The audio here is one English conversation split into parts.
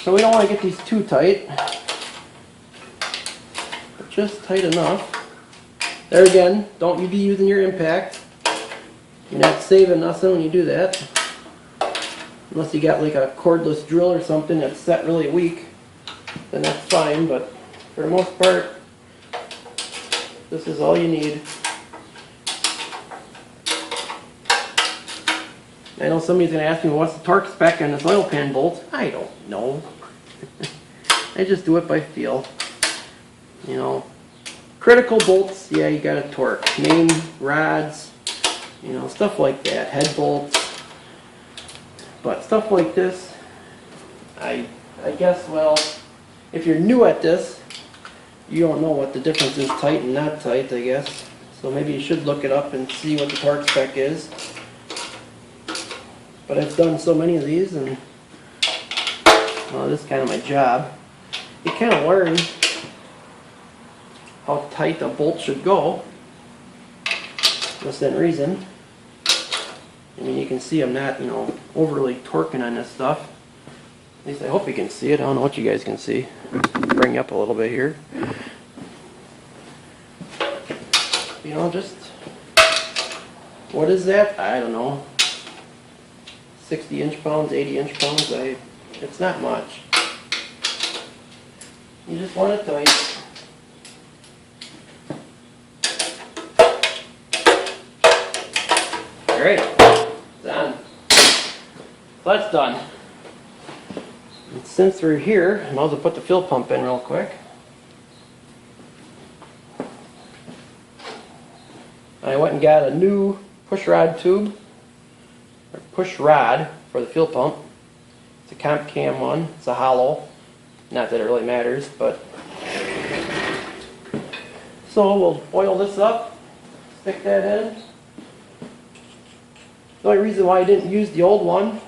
So we don't want to get these too tight, but just tight enough. There again, don't you be using your impact. You're not saving nothing when you do that. Unless you got like a cordless drill or something that's set really weak, then that's fine, but for the most part, this is all you need. I know somebody's going to ask me, well, what's the torque spec on this oil pan bolt? I don't know. I just do it by feel. You know, critical bolts, yeah, you got a torque. Main rods, you know, stuff like that. Head bolts. But stuff like this, I guess, well, if you're new at this, you don't know what the difference is tight and not tight, I guess. So maybe you should look it up and see what the torque spec is. But I've done so many of these, and well, this is kind of my job. You kind of learn how tight a bolt should go within reason. I mean, you can see I'm not, you know, overly torquing on this stuff. At least I hope you can see it. I don't know what you guys can see. Bring you up a little bit here. You know, just, what is that? I don't know. 60 inch-pounds, 80 inch-pounds. It's not much. You just want it tight. Alright. Done. So that's done. And since we're here, I might as well put the fuel pump in real quick. I went and got a new push rod tube, or push rod for the fuel pump. It's a comp cam one. It's a hollow. Not that it really matters, but so we'll oil this up, stick that in. The only reason why I didn't use the old one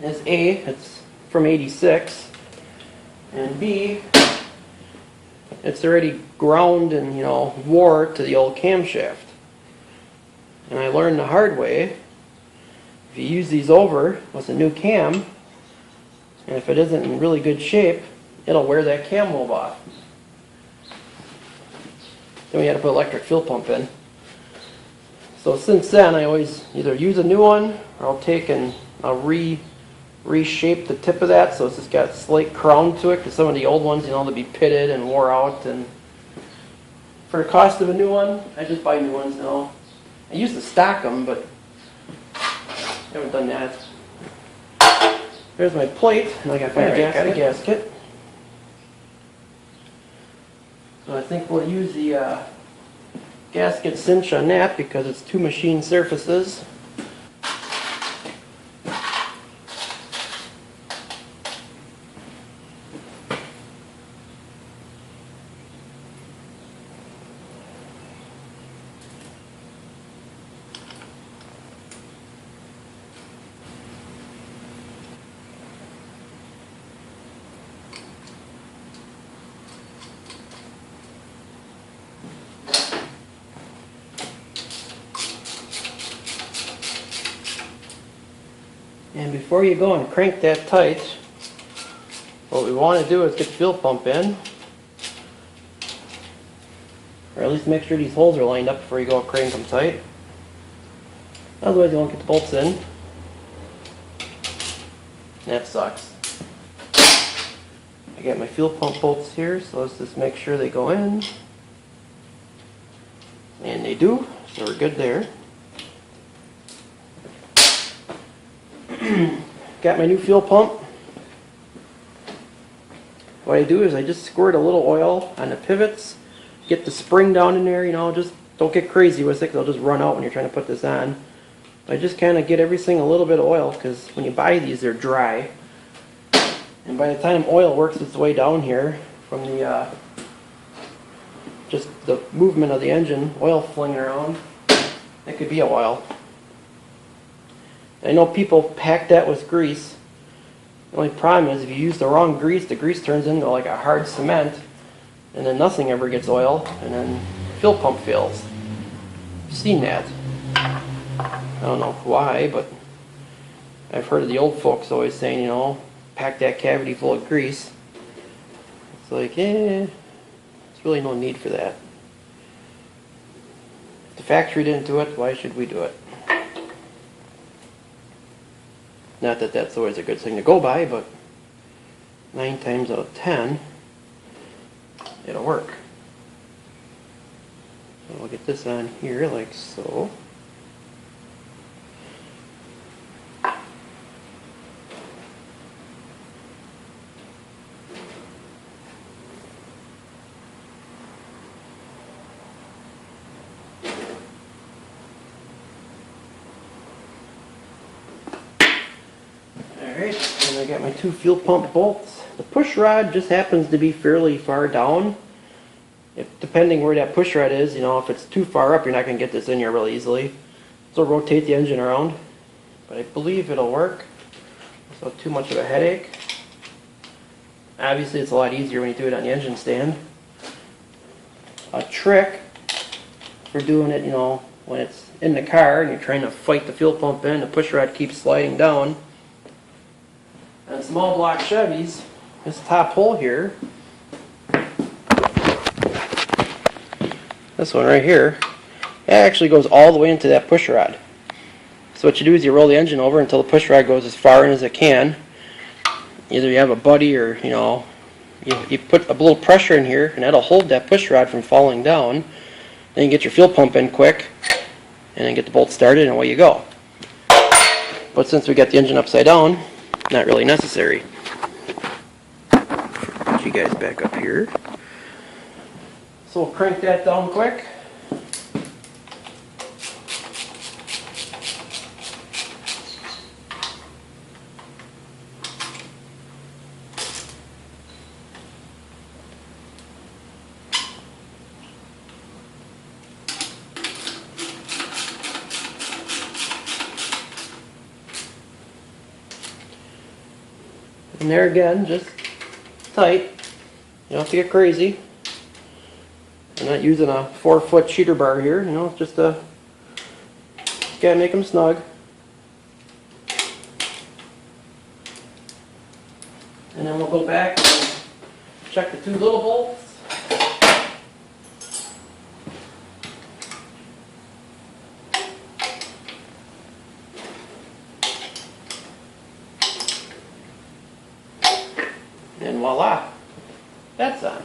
is A, it's from '86, and B, it's already ground and, you know, wore to the old camshaft. And I learned the hard way, if you use these over with a new cam, and if it isn't in really good shape, it'll wear that cam lobe off. Then we had to put electric fuel pump in. So since then, I always either use a new one, or I'll take and I'll reshape the tip of that so it's just got a slight crown to it, because some of the old ones, you know, they'll be pitted and wore out. And for the cost of a new one, I just buy new ones now. I used to stock them, but I haven't done that. There's my plate, and I got a gasket. So I think we'll use the gasket cinch on that because it's two machine surfaces. And before you go and crank that tight, what we want to do is get the fuel pump in, or at least make sure these holes are lined up before you go and crank them tight. Otherwise you won't get the bolts in. That sucks. I got my fuel pump bolts here, so let's just make sure they go in. And they do, so we're good there. Got my new fuel pump. What I do is I just squirt a little oil on the pivots, get the spring down in there, you know, just don't get crazy with it because they'll just run out when you're trying to put this on. I just kind of get everything a little bit of oil, because when you buy these they're dry. And by the time oil works its way down here from the just the movement of the engine, oil flinging around, it could be a while. I know people pack that with grease. The only problem is if you use the wrong grease, the grease turns into like a hard cement, and then nothing ever gets oil, and then the fuel pump fails. I've seen that. I don't know why, but I've heard of the old folks always saying, you know, pack that cavity full of grease. It's like, there's really no need for that. If the factory didn't do it, why should we do it? Not that that's always a good thing to go by, but 9 times out of 10, it'll work. So we'll get this on here like so. Alright, and I got my 2 fuel pump bolts. The push rod just happens to be fairly far down. Depending where that push rod is, if it's too far up, you're not going to get this in here really easily. So rotate the engine around. But I believe it'll work. It's not too much of a headache. Obviously, it's a lot easier when you do it on the engine stand. A trick for doing it, when it's in the car and you're trying to fight the fuel pump in, the push rod keeps sliding down. On small block Chevys, this top hole here, this one right here, it actually goes all the way into that push rod. So what you do is you roll the engine over until the push rod goes as far in as it can. Either you have a buddy or, you put a little pressure in here and that'll hold that push rod from falling down. Then you get your fuel pump in quick and then get the bolt started and away you go. But since we got the engine upside down, not really necessary. Put you guys back up here. So we'll crank that down quick. And there again, just tight. You don't have to get crazy. I'm not using a 4-foot cheater bar here, just gotta make them snug. And then we'll go back and check the 2 little bolts. And voila, that's on.